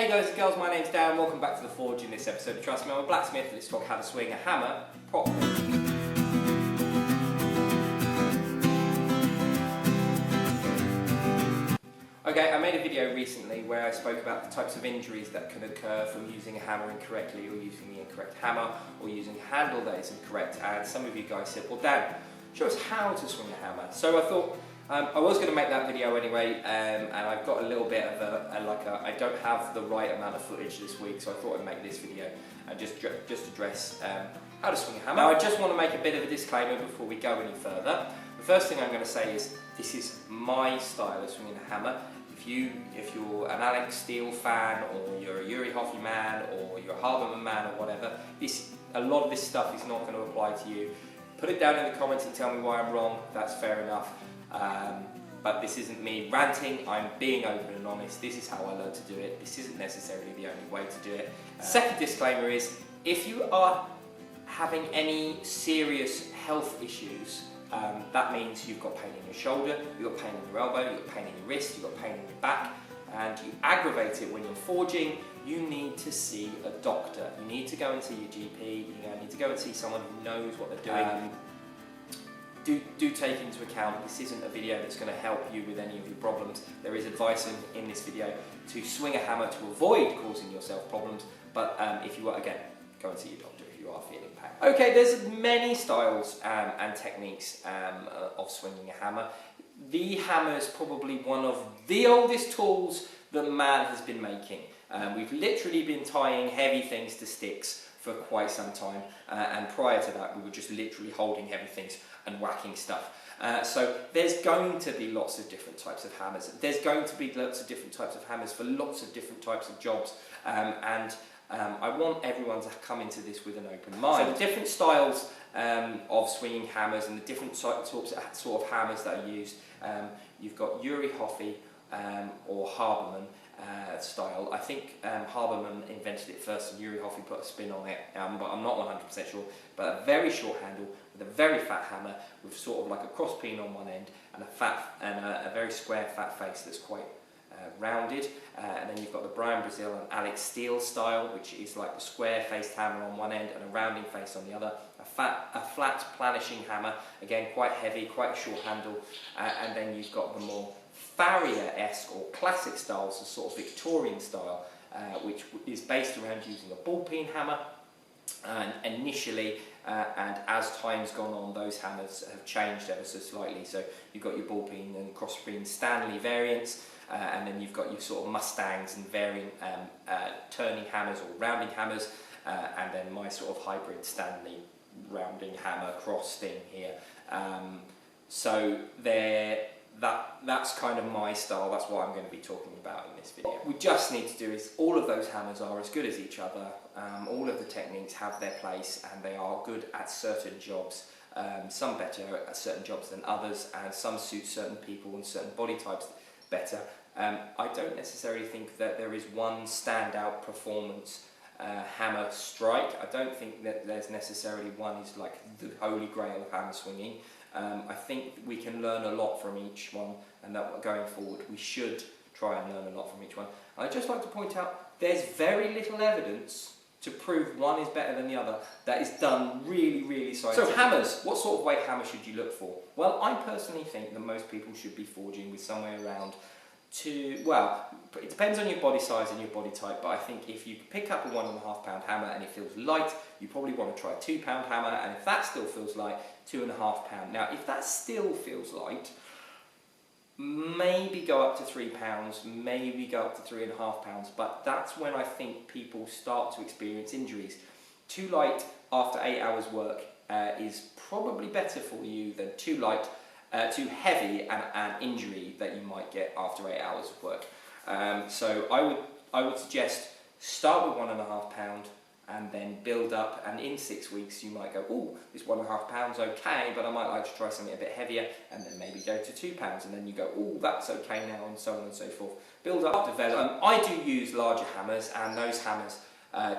Hey guys and girls, my name's Dan, welcome back to The Forge. In this episode of Trust Me, I'm a Blacksmith. Let's talk how to swing a hammer properly. Okay, I made a video recently where I spoke about the types of injuries that can occur from using a hammer incorrectly, or using the incorrect hammer, or using a handle that is incorrect. And some of you guys said, well Dan, show us how to swing a hammer. So I thought, I was going to make that video anyway, and I've got a little bit of I don't have the right amount of footage this week, so I thought I'd make this video and just address how to swing a hammer. Now I just want to make a bit of a disclaimer before we go any further. The first thing I'm going to say is this is my style of swinging a hammer. If you're an Alex Steele fan, or you're a Yuri Hoffy man, or you're a Haberman man, or whatever, a lot of this stuff is not going to apply to you. Put it down in the comments and tell me why I'm wrong. That's fair enough. But this isn't me ranting, I'm being open and honest. This is how I learned to do it. This isn't necessarily the only way to do it. Second disclaimer is, if you are having any serious health issues, that means you've got pain in your shoulder, you've got pain in your elbow, you've got pain in your wrist, you've got pain in your back, and you aggravate it when you're forging, you need to see a doctor. You need to go and see your GP, you need to go and see someone who knows what they're doing. Do take into account, this isn't a video that's going to help you with any of your problems. There is advice in this video to swing a hammer to avoid causing yourself problems, but if you are, again, go and see your doctor if you are feeling pain. Okay, there's many styles and techniques of swinging a hammer. The hammer is probably one of the oldest tools that man has been making. We've literally been tying heavy things to sticks for quite some time, and prior to that we were just literally holding heavy things and whacking stuff. So there's going to be lots of different types of hammers. There's going to be lots of different types of hammers for lots of different types of jobs, and I want everyone to come into this with an open mind. So the different styles of swinging hammers and the different sorts of hammers that are used, you've got Yuri Hoffy or Haberman style. I think Haberman invented it first and Yuri Hoffy put a spin on it, but I'm not 100% sure. But a very short handle with a very fat hammer with sort of like a cross peen on one end and a very square fat face that's quite rounded. And then you've got the Brian Brazil and Alex Steele style, which is like the square faced hammer on one end and a rounding face on the other. A flat planishing hammer, again quite heavy, quite a short handle. And then you've got the more Farrier-esque or classic styles, the sort of Victorian style, which is based around using a ball peen hammer. And initially, and as time's gone on, those hammers have changed ever so slightly. So you've got your ball peen and cross peen Stanley variants, and then you've got your sort of Mustangs and varying turning hammers or rounding hammers, and then my sort of hybrid Stanley rounding hammer cross thing here. So that's kind of my style. That's what I'm going to be talking about in this video. What we just need to do is, all of those hammers are as good as each other. All of the techniques have their place and they are good at certain jobs. Some better at certain jobs than others, and some suit certain people and certain body types better. I don't necessarily think that there is one standout performance hammer strike. I don't think that there's necessarily one is like the holy grail of hammer swinging. I think we can learn a lot from each one, and that going forward we should try and learn a lot from each one. I'd just like to point out there's very little evidence to prove one is better than the other. That is done really scientifically. So hammers, what sort of weight hammer should you look for? Well, I personally think that most people should be forging with somewhere around well, it depends on your body size and your body type, but I think if you pick up a 1.5 pound hammer and it feels light, you probably want to try a 2 pound hammer, and if that still feels light, 2.5 pound. Now, if that still feels light, maybe go up to 3 pounds, maybe go up to 3.5 pounds, but that's when I think people start to experience injuries. Too light after 8 hours work is probably better for you than too light, too heavy, and an injury that you might get after 8 hours of work. So I would suggest start with 1.5 pound and then build up, and in 6 weeks you might go, oh, this 1.5 pounds okay, but I might like to try something a bit heavier, and then maybe go to 2 pounds, and then you go, oh, that's okay now, and so on and so forth. Build up, develop. I do use larger hammers, and those hammers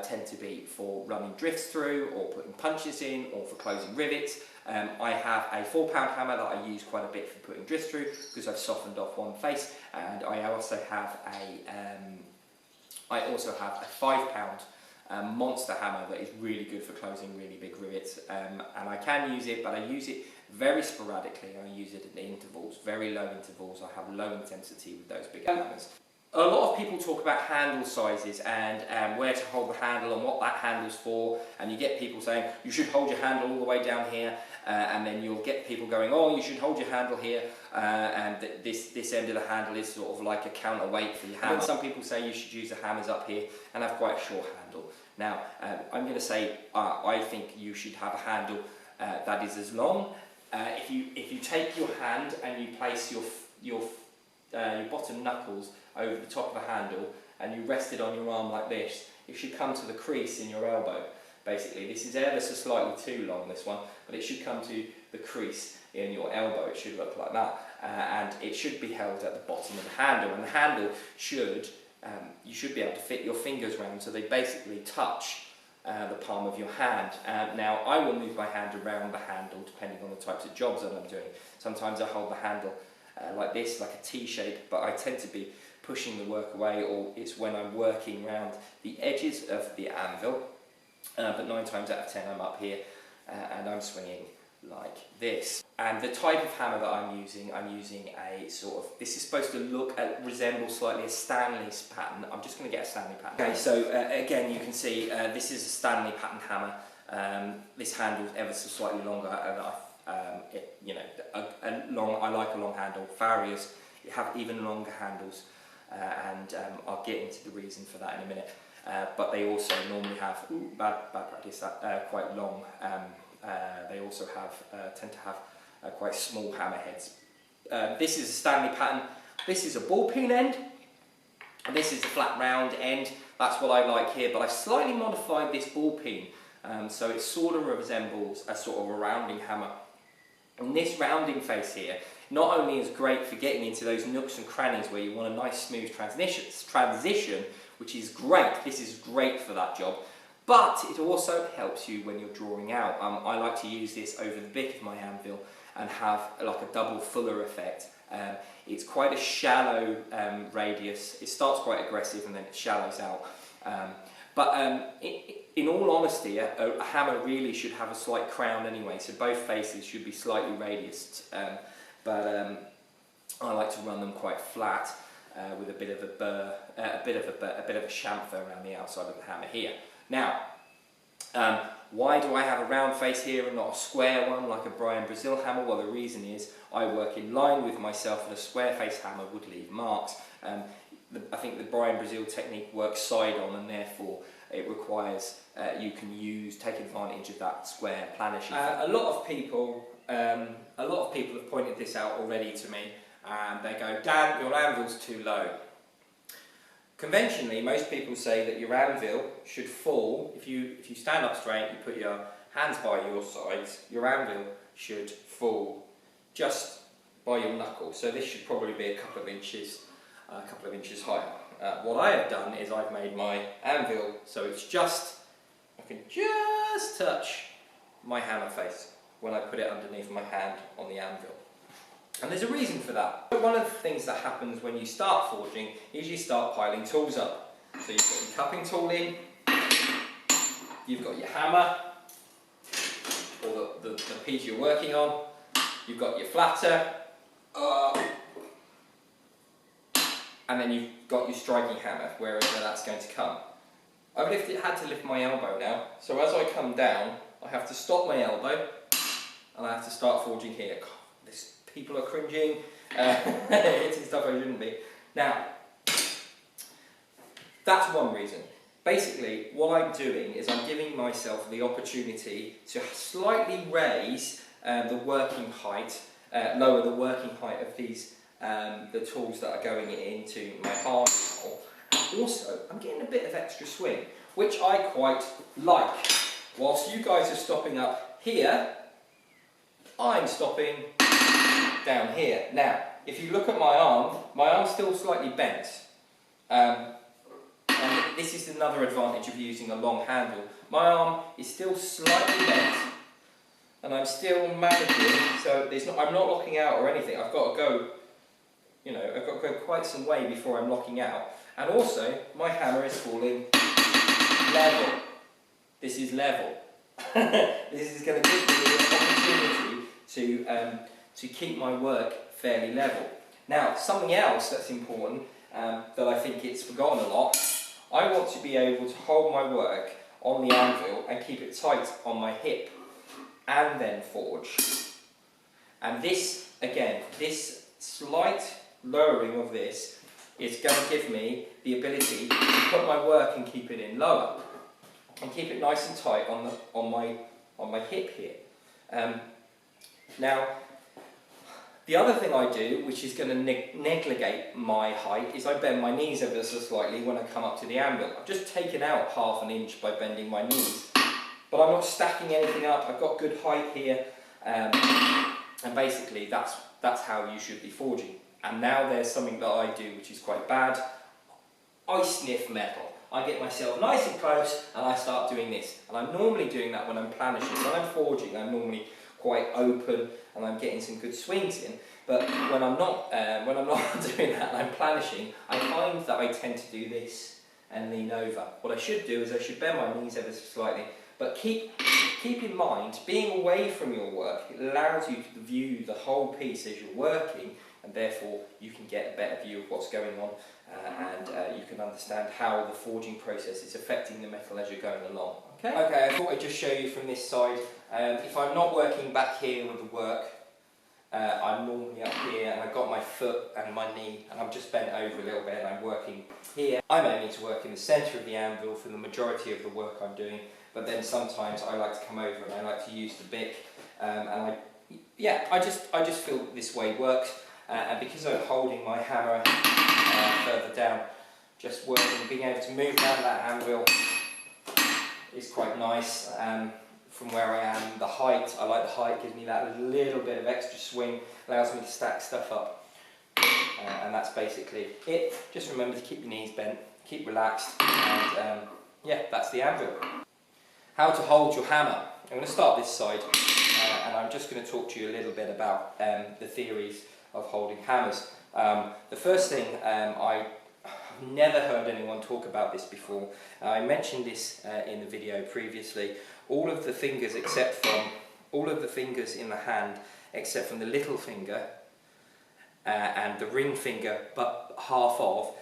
tend to be for running drifts through, or putting punches in, or for closing rivets. I have a 4 pound hammer that I use quite a bit for putting drifts through, because I've softened off one face, and I also have a I also have a £5 monster hammer that is really good for closing really big rivets, and I can use it, but I use it very sporadically. I use it at intervals, very low intervals. I have low intensity with those big hammers. A lot of people talk about handle sizes and where to hold the handle and what that handle's for, and you get people saying you should hold your handle all the way down here, and then you'll get people going, oh, you should hold your handle here, and this end of the handle is sort of like a counterweight for your hammer. Some people say you should use the hammers up here and have quite a short handle. Now, I'm going to say I think you should have a handle that is as long. If you take your hand and you place your bottom knuckles over the top of the handle and you rest it on your arm like this, it should come to the crease in your elbow. Basically, this is ever so slightly too long, this one, but it should come to the crease in your elbow. It should look like that, and it should be held at the bottom of the handle. And the handle should, you should be able to fit your fingers around, so they basically touch the palm of your hand. Now, I will move my hand around the handle depending on the types of jobs that I'm doing. Sometimes I hold the handle like this, like a T shape, but I tend to be pushing the work away, or it's when I'm working around the edges of the anvil. But 9 times out of 10 I'm up here and I'm swinging like this. And the type of hammer that I'm using a sort of, this is supposed to resemble slightly a Stanley's pattern. I'm just going to get a Stanley pattern. Okay, so again you can see this is a Stanley pattern hammer. This handle's ever so slightly longer, and I like a long handle. Farriers have even longer handles, and I'll get into the reason for that in a minute. But they also normally have, bad practice, quite long. They also tend to have quite small hammerheads. This is a Stanley pattern. This is a ball peen end. And this is a flat round end. That's what I like here, but I've slightly modified this ball peen. So it sort of resembles a sort of a rounding hammer. And this rounding face here not only is great for getting into those nooks and crannies where you want a nice smooth transition, which is great, this is great for that job, but it also helps you when you're drawing out. I like to use this over the bick of my anvil and have like a double fuller effect. It's quite a shallow radius. It starts quite aggressive and then it shallows out. In all honesty, a hammer really should have a slight crown anyway, so both faces should be slightly radiused. I like to run them quite flat with a bit of a burr, a bit of a chamfer around the outside of the hammer here. Now, why do I have a round face here and not a square one like a Brian Brazil hammer? Well, the reason is I work in line with myself, and a square face hammer would leave marks. I think the Brian Brazil technique works side on, and therefore it requires you can take advantage of that square planish effect. A lot of people have pointed this out already to me, and they go, Dan, your anvil's too low. Conventionally, most people say that your anvil should fall, if you stand up straight, you put your hands by your sides, your anvil should fall just by your knuckles. So this should probably be a couple of inches higher. What I have done is I've made my anvil so it's I can just touch my hammer face when I put it underneath my hand on the anvil. And there's a reason for that. One of the things that happens when you start forging is you start piling tools up. So you've got your cupping tool in, you've got your hammer, or the piece you're working on, you've got your flatter, and then you've got your striking hammer, wherever that's going to come. I've had to lift my elbow now, so as I come down, I have to stop my elbow, and I have to start forging here. People are cringing, hitting stuff I shouldn't be. Now, that's one reason. Basically, what I'm doing is I'm giving myself the opportunity to slightly raise the working height, lower the working height of these, the tools that are going into my hard tool. Also, I'm getting a bit of extra swing, which I quite like. Whilst you guys are stopping up here, I'm stopping down here. Now, if you look at my arm's still slightly bent. And this is another advantage of using a long handle. My arm is still slightly bent, and I'm still managing, so I'm not locking out or anything. I've got to go, I've got to go quite some way before I'm locking out. And also, my hammer is falling level. This is level. This is going to give me the opportunity to keep my work fairly level. Now, something else that's important that I think it's forgotten a lot, I want to be able to hold my work on the anvil and keep it tight on my hip and then forge. And this, again, this slight lowering of this is going to give me the ability to put my work and keep it in lower and keep it nice and tight on my hip here. Now, the other thing I do, which is going to negligate my height, is I bend my knees ever so slightly when I come up to the anvil. I've just taken out ½ an inch by bending my knees, but I'm not stacking anything up. I've got good height here, and basically that's how you should be forging. And now there's something that I do which is quite bad. I sniff metal. I get myself nice and close and I start doing this. And I'm normally doing that when I'm planishing. When I'm forging, I'm normally quite open and I'm getting some good swings in. But when I'm not doing that and I'm planishing, I find that I tend to do this and lean over. What I should do is I should bend my knees ever so slightly. But keep in mind, being away from your work, it allows you to view the whole piece as you're working, and therefore you can get a better view of what's going on, and you can understand how the forging process is affecting the metal as you're going along. Okay, I thought I'd just show you from this side. If I'm not working back here with the work, I'm normally up here and I've got my foot and my knee and I'm just bent over a little bit and I'm working here. I'm aiming to work in the centre of the anvil for the majority of the work I'm doing, but then sometimes I like to come over and I like to use the bick, and I just feel that this way works. And because I'm holding my hammer further down, just working, being able to move around that anvil is quite nice. From where I am, the height, I like the height, gives me that little bit of extra swing, allows me to stack stuff up. And that's basically it. Just remember to keep your knees bent, keep relaxed, and yeah, that's the anvil. How to hold your hammer. I'm going to start this side, and I'm just going to talk to you a little bit about the theories of holding hammers. The first thing, I've never heard anyone talk about this before. I mentioned this in the video previously. All of the fingers in the hand, except from the little finger and the ring finger, but half of,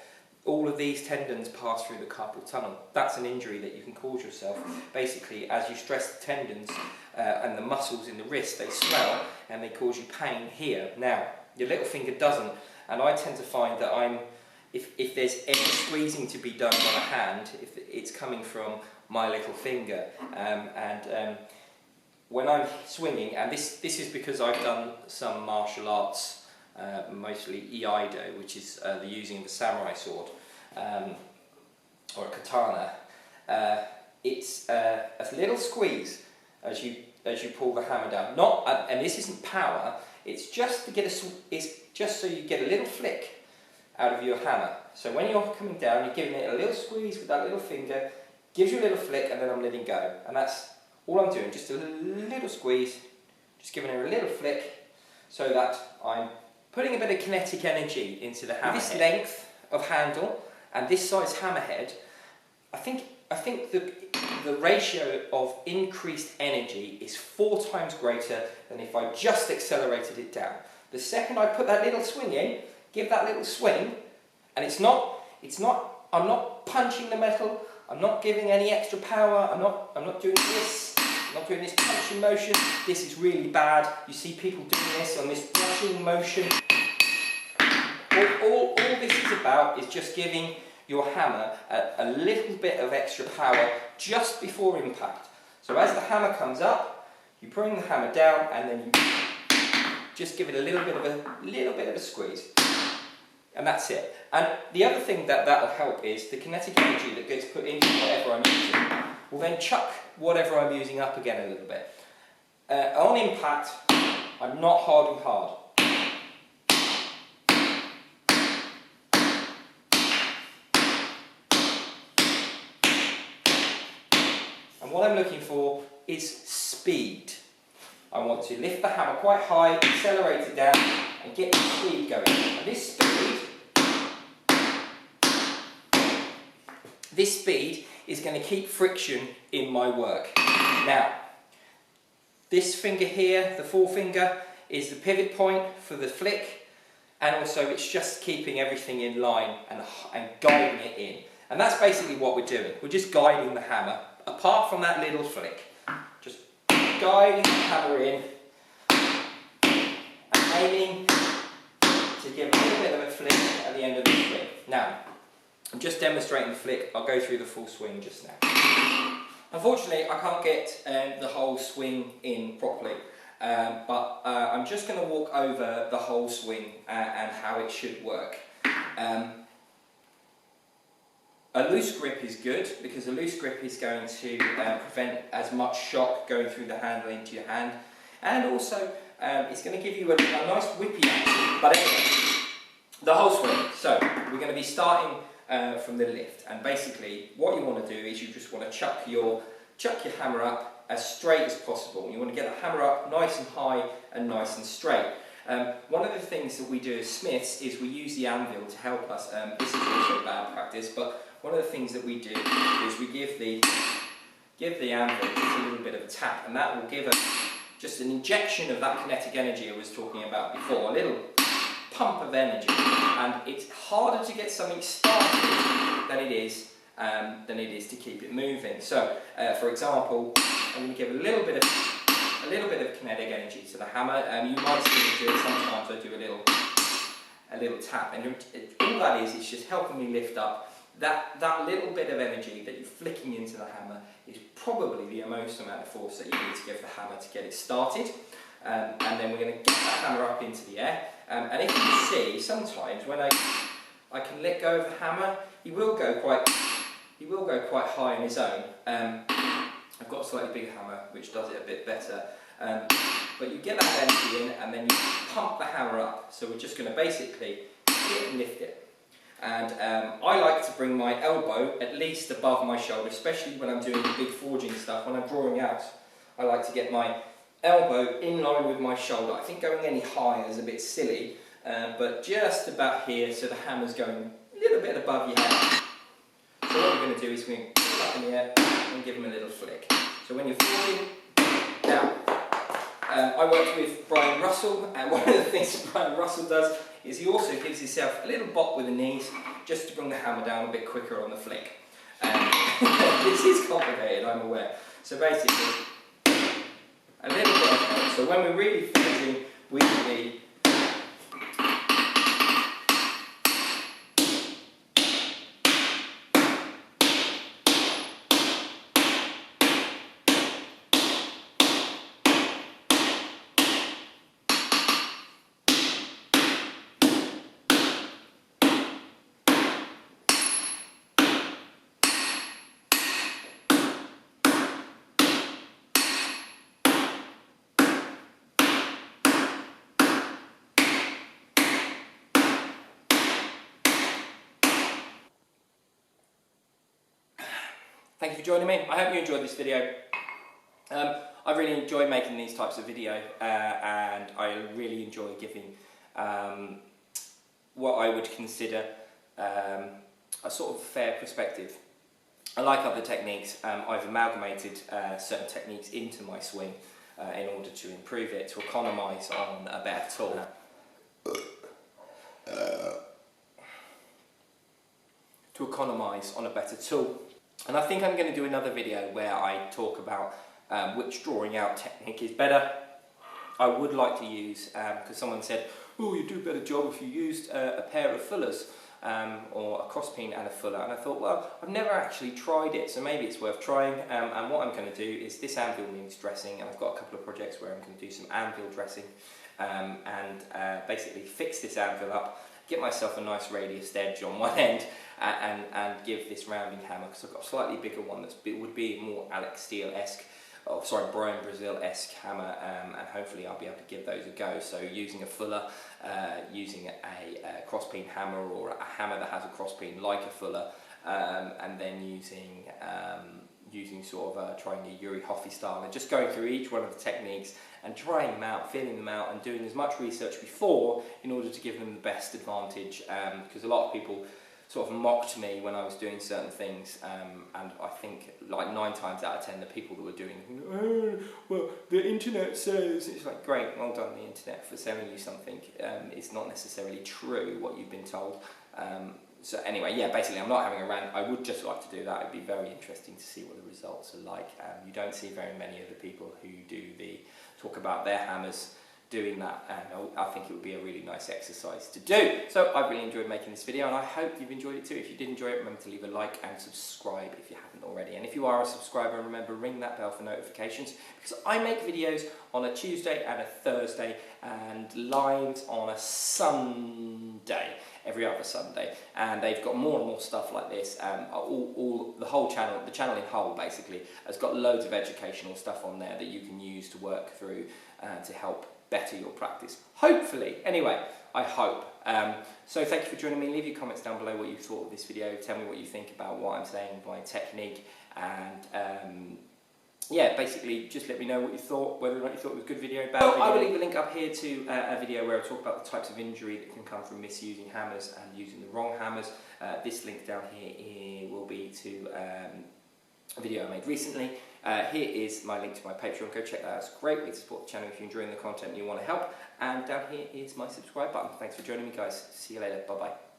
all of these tendons pass through the carpal tunnel. That's an injury that you can cause yourself. Basically, as you stress the tendons and the muscles in the wrist, they swell and they cause you pain here. Now, your little finger doesn't, and I tend to find that if there's any squeezing to be done on a hand, if it's coming from my little finger, and when I'm swinging, and this is because I've done some martial arts, mostly Iaido, which is the using of a samurai sword, or a katana. It's a little squeeze as you pull the hammer down. And this isn't power. It's just to it's just so you get a little flick out of your hammer. So when you're coming down, you're giving it a little squeeze with that little finger, gives you a little flick, and then I'm letting go. And that's all I'm doing, just a little squeeze, just giving it a little flick, so that I'm putting a bit of kinetic energy into the hammer. With this length of handle and this size hammerhead, I think the ratio of increased energy is 4 times greater than if I just accelerated it down. The second I put that little swing in, give that little swing, and I'm not punching the metal, I'm not giving any extra power, I'm not doing this, I'm not doing this punching motion. This is really bad. You see people doing this on this brushing motion. All this is about is just giving your hammer a little bit of extra power just before impact. So as the hammer comes up, you bring the hammer down and then you just give it a little bit of a squeeze. And that's it. And the other thing that'll help is the kinetic energy that gets put into whatever I'm using will then chuck whatever I'm using up again a little bit. On impact, I'm not holding hard. And what I'm looking for is speed. I want to lift the hammer quite high, accelerate it down, and get the speed going. And this speed This speed is going to keep friction in my work. Now, this finger here, the forefinger, is the pivot point for the flick, and also it's just keeping everything in line and guiding it in. And that's basically what we're doing. We're just guiding the hammer, apart from that little flick. Just guiding the hammer in and aiming to give a little bit of a flick at the end of the swing. Now, I'm just demonstrating the flick. I'll go through the full swing just now. Unfortunately, I can't get the whole swing in properly, but I'm just going to walk over the whole swing and how it should work. A loose grip is good, because a loose grip is going to prevent as much shock going through the handle into your hand, and also it's going to give you a nice whippy action. But anyway, the whole swing. So we're going to be starting from the lift, and basically what you want to do is you just want to chuck your hammer up as straight as possible. You want to get the hammer up nice and high and nice and straight. One of the things that we do as smiths is we use the anvil to help us. This is also bad practice, but one of the things that we do is we give the anvil just a little bit of a tap, and that will give us just an injection of that kinetic energy I was talking about before, a little pump of energy. And it's harder to get something started than it is to keep it moving. So, for example, I'm going to give a little bit of kinetic energy to the hammer. You might see me do it sometimes. I do a little tap, and all that is just helping me lift up. That little bit of energy that you're flicking into the hammer is probably the most amount of force that you need to give the hammer to get it started. And then we're going to get that hammer up into the air. And if you see, sometimes when I can let go of the hammer, he will go quite high on his own. I've got a slightly bigger hammer which does it a bit better. But you get that energy in, and then you pump the hammer up. So we're just going to basically hit and lift it. And I like to bring my elbow at least above my shoulder, especially when I'm doing the big forging stuff. When I'm drawing out, I like to get my elbow in line with my shoulder. I think going any higher is a bit silly, but just about here, so the hammer's going a little bit above your head. So what we're going to do is we're going to put it up in the air and give him a little flick. So when you're forging, now, I worked with Brian Russell, and one of the things Brian Russell does is he also gives himself a little bop with the knees just to bring the hammer down a bit quicker on the flick. This is complicated, I'm aware. So basically, a little bit of help. So when we're really forging, we need Thank you for joining me. I hope you enjoyed this video. I really enjoy making these types of video, and I really enjoy giving what I would consider a sort of fair perspective. I like other techniques. I've amalgamated certain techniques into my swing in order to improve it, to economise on a better tool. And I think I'm going to do another video where I talk about which drawing out technique is better. I would like to use, because someone said, oh, you'd do a better job if you used a pair of fullers, or a crosspeen and a fuller. And I thought, well, I've never actually tried it, so maybe it's worth trying. And what I'm going to do is, this anvil needs dressing, and I've got a couple of projects where I'm going to do some anvil dressing, and basically fix this anvil up, get myself a nice radius edge on one end, and give this rounding hammer, because I've got a slightly bigger one that would be more Alex Steele-esque, Brian Brazil-esque hammer, and hopefully I'll be able to give those a go. So using a fuller, using a crosspeen hammer, or a hammer that has a crosspeen like a fuller, and then using sort of trying a Yuri Hoffy style, and just going through each one of the techniques and trying them out, feeling them out, and doing as much research before in order to give them the best advantage, because a lot of people sort of mocked me when I was doing certain things, and I think like 9 times out of 10 the people that were doing, oh, well, the internet says, it's like, great, well done the internet for selling you something. It's not necessarily true what you've been told. So anyway, yeah, basically I'm not having a rant. I would just like to do that. It'd be very interesting to see what the results are like. You don't see very many of the people who talk about their hammers doing that, and I think it would be a really nice exercise to do. So I've really enjoyed making this video, and I hope you've enjoyed it too. If you did enjoy it, remember to leave a like and subscribe if you haven't already. And if you are a subscriber, remember, ring that bell for notifications, because I make videos on a Tuesday and a Thursday, and lives on a Sunday, every other Sunday, and they've got more and more stuff like this. The whole channel, the channel in whole basically, has got loads of educational stuff on there that you can use to work through to help better your practice, hopefully. Anyway, I hope. So thank you for joining me. Leave your comments down below what you thought of this video. Tell me what you think about what I'm saying, my technique, and yeah, basically just let me know what you thought, whether or not you thought it was a good video, bad video. I will leave a link up here to a video where I talk about the types of injury that can come from misusing hammers and using the wrong hammers. This link down here will be to a video I made recently. Here is my link to my Patreon. Go check that out. It's a great way to support the channel if you're enjoying the content and you want to help. And down here is my subscribe button. Thanks for joining me, guys. See you later. Bye-bye.